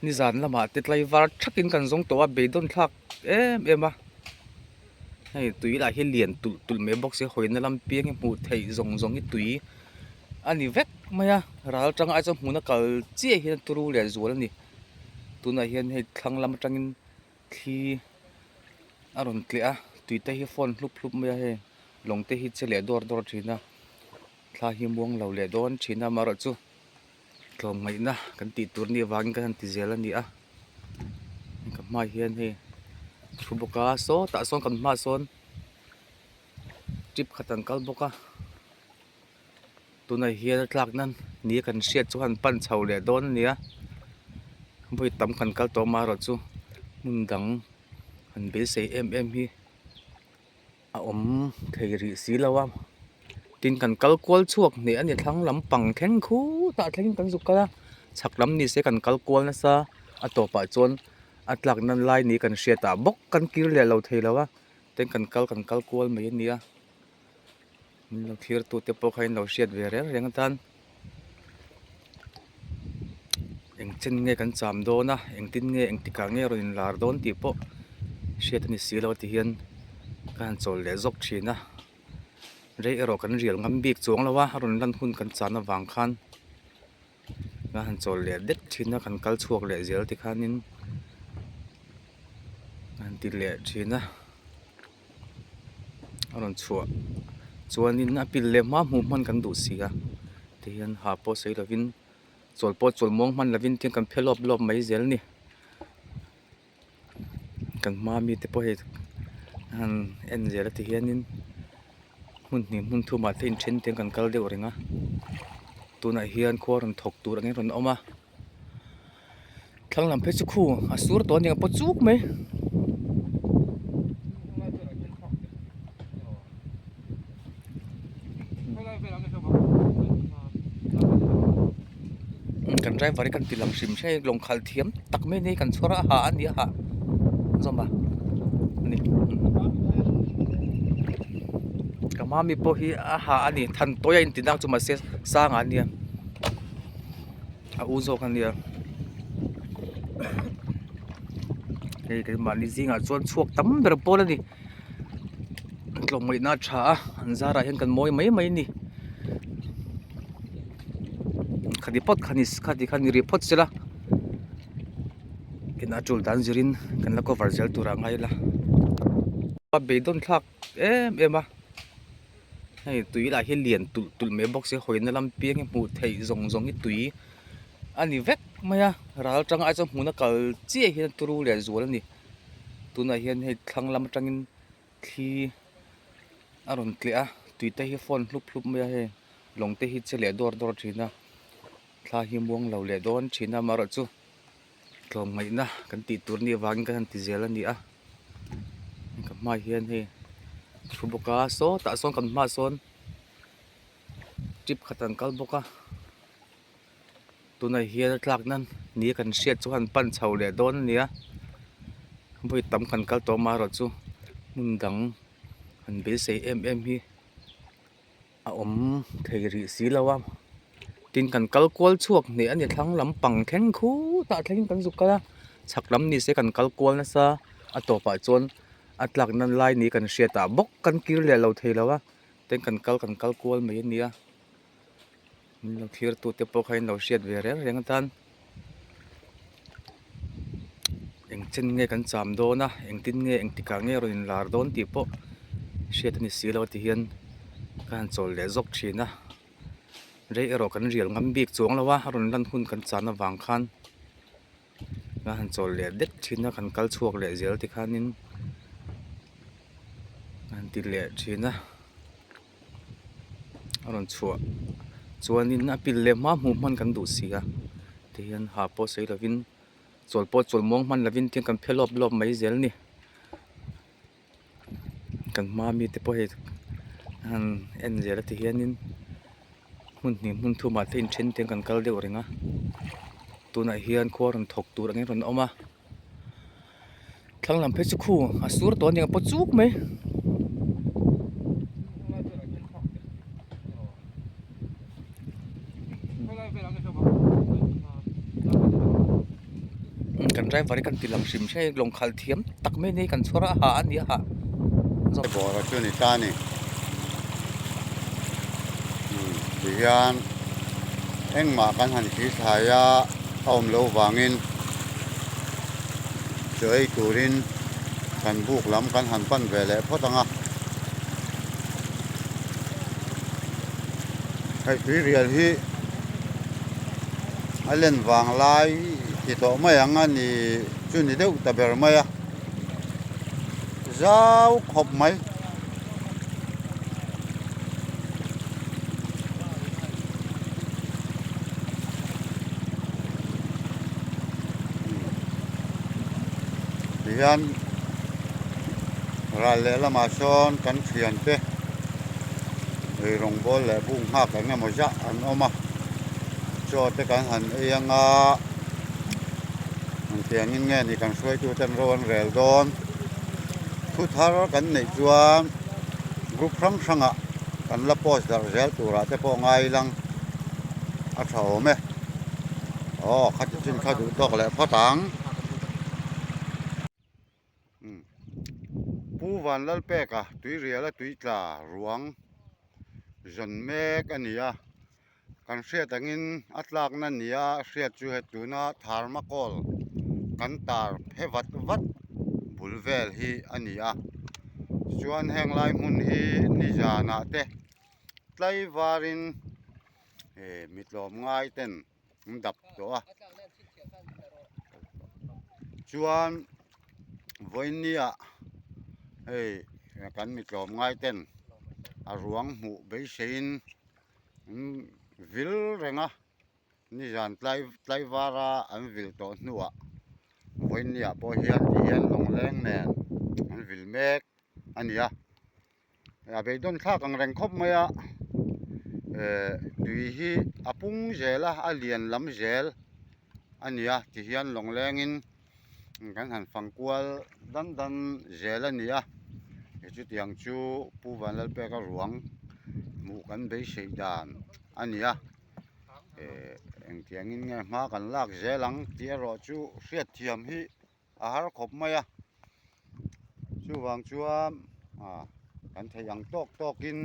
ni zan lama te tlai var thakin kan zong towa beidon thak em a hei tui la hi lian tul me box se hoina lam piang mu thei zong i tui ani vek maya ral tang a chang huna kal chi hi turu le zual ni tuna hian hei thlang lam tangin thi aron tle a tui te hi phone hlup maya he long te hi chele dor thina thla hi muang lo le don thina maro chu tlom ngai na kan ti tur ni wang kan ti zel ani a ka mai hian he thubuka so ta son kan ma son trip khatan kal boka tuna hian tlak nan ni kan hriat chu han pan chho le don nia boi tam kan kal to maro chu mundang han bil sei em hi a om thei ri si lawa tin kan kal kwal chuak ni ani thlang lam pang thleng khu ta thleng kan zu kala chaklam ni se kan kal kwal na sa a to pa chon atlak nan lai ni kan hriata bok kan kir le lo thei lawa ten kan kal kwal mai nia lo thlir tu te po khain lo hriat ve reng tan eng chen nge kan cham do na eng tin nge eng tika nge ro in lar don ti po hriat ni si lo ti hian kan chol le zok thina rei ero kan rial ngam bik chuang lawa ron lan hun kan chana wang khan nga han chol le det thina kan kal chuak le zel ti khanin an ti le thina ron chua chuanin a pil le ma mu man kan du sia ti hian ha po sei lovin chol mong man lovin tin kan phelop lop mai zel ni kan ma mi te po he han en zel ti hianin mun thu ma thein then ten kan kal de oringa tuna hian khor an thok tur angin ron oma thlang lam phe chu khu asur to ni po chuk mai kan driver kan tilam sim she long khal thiam tak mai nei kan chora ha an ya ha zoma ni kamami po hi a ha ani than toya in tinang chu ma se sang an nia a uzo kan nia cái mani zinga chuan chuak tam ber pol ani tlom mai na tha an zara hian kan moi mai ni khadi pot khani report chela kina chul dan zirin kan la cover zel tura ngai la pa beidon thak em a hei tui la hi lian tul me box se hoina lam piang mu thei zong i tui ani vek maya ral tang a chang huna kal chi hi turu le zual ani tuna hian hei thlang lam tangin thi aron tle a tui te hi phone hlup maya he long te hi chele dor thina thla hi muang lo le don thina maro chu tlom ngai na kan ti tur ni wang kan ti zel ani a ka mai hian he thubuka so ta son kan ma son trip khatan kal boka tuna hian tlak nan ni kan hriat chu han pan chho le don nia boi tam kan kal to maro chu mundang han bil sei em hi a om thei ri si lawa tin kan kal kwal chuak ni ani thlang lam pang thleng khu ta thleng kan zu kala chaklam ni se kan kal kwal na sa a to pa chon atlak nan lai ni kan hriata bok kan kir le lo thei lawa ten kan kal kwal mai nia lo thlir tu te po khain lo hriat ve reng tan eng chen nge kan cham do na eng tin nge eng tika nge ro in lar don ti po hriat ni si lo ti hian kan chol le zok thina rei ero kan rial ngam bik chuang lawa ron lan hun kan chana wang khan nga han chol le det thina kan kal chuak le zel ti khanin an ti le thina ron chua chuanin a pil le ma mu man kan du sia ti hian ha po sei lovin chol mong man lovin tin kan phelop lop mai zel ni kan ma mi te po he han en zel ti hianin mun thu ma thein then ten kan kal de oringa tuna hian khor an thok tur angin ron oma thlang lam phe chu khu asur to ni po chuk mai van driver kan tilang sim she long khal thiam tak me nei kan chora ha ani ha zo bo ra chu ni ta ni hian engma kan han khi thaya om lo wangin chơi turin kan buk lam kan han pan ve le photanga hay tui rial hi alen wang lai ki to mai anga ni chu ni deuh ta ber mai a zau khop mai hian ral le lama sawn kan thian te ei rong bol le bung hak anga mo ja an oma cho te kan han anga an tiang in nge ni kan suai tu ten ron rel don thu thar kan nei chuan group rang ranga kan la post dar zel tura te po ngai lang a thau me khat chin kha du tok le phatang pu van lal pe ka tui riala tui tla ruang zon mek ania kan hriat angin atlak na nia hriat chu he tuna tharmakol kan tar phevat vat bulvel hi ania chuan heng lai mun hi ni jana te tlai varin mitlom ngai ten dap to a chuan voinia kan mitlom ngai ten a ruang mu be sein vil renga ni jan tlai vara an vil to hnuah voinia po hian long leng nen an vil mek ania a be don thak ang reng khop maya tui hi apung zela a lian lam zel ania ti hian long lengin kan han fangkual dan zel ania chu tiang chu pu van lal pe ka ruang mu kan be sei dan ania eng tiang in nge ma kan lak zelang tia ro chu hriat thiam hi a har khop maya chu wang chuan kan thei ang tok in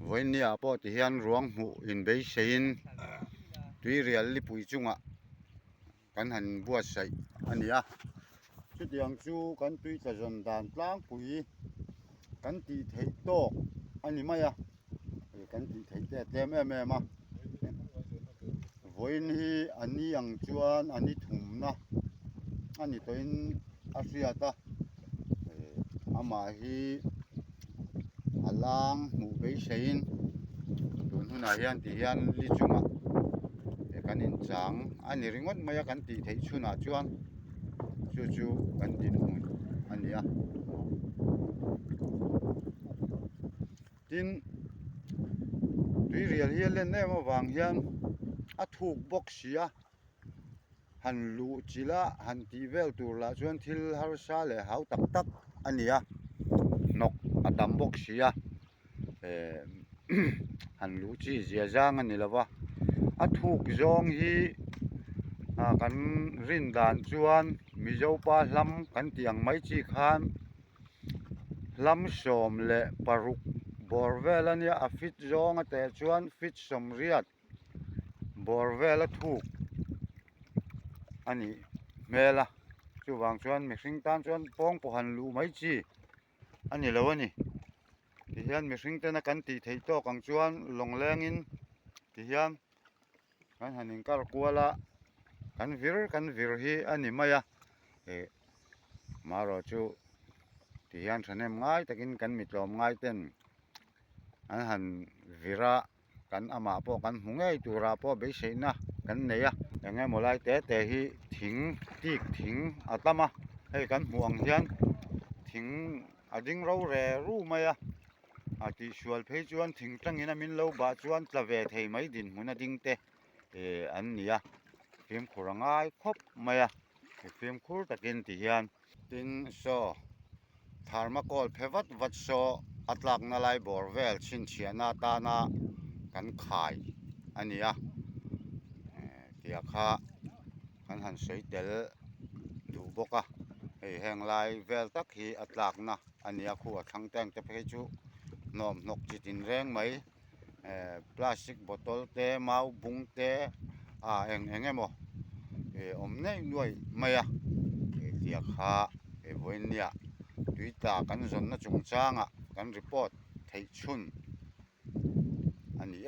voinia po ti hian ruang mu in be sein tui rial li pui chunga kan han buat sai ania chu tiang chu kan tui tla zon dan tlang pui kan ti thei tok ani maya kan ti thei te tlem em a voin hi ani ang chuan ani thumna ani toin a hriata ama hi alang mu be sein tun huna hian ti hian li chunga kan in chang ani ringot maya kan ti thei chuna chuan chu kan din mun ania tin tui rial hi len ne ma wang hian a thuk box sia han lu chila han ti vel tur la chuan thil har sa le hau tak ania nok adam box sia han lu chi zia jang ani lawa a thuk zong hi kan rin dan chuan mizo pa hlam kan tiang mai chi khan hlam som le paruk borvel ania a fit zong a te chuan fit som riat borvel a thuk ani mela chu wang chuan mihring tan chuan pawng po han lu mai chi ani lo ani ti hian mihring ten a kan ti thei tok ang chuan long lengin ti hian kan hanin kar kuala kan vir hi ani maya maro chu ti hian thanem ngai takin kan mitlom ngai ten an han vira kan ama po kan hungei tura po be seina kan neya enge molai te hi thing atama hei kan huang hian thing ading ro re ru maya ati sual phei chuan thing tangin a min lo ba chuan tla ve thei mai din huna ding te an nia phim khurangai khop maya phim khur takin ti hian tin so tharmakol phevat vat so atlak na lai borvel chin chiana ta na kan khai ania tia kha kan han soi tel du boka hei heng lai vel tak hi atlak na ania khu a thang teng te phei chu nom nok chitin reng mai plastic bottle te mau bung te eng emaw om nei nuai maya tia kha voinia tuita kan zon na chung changa kan report thei chhun ani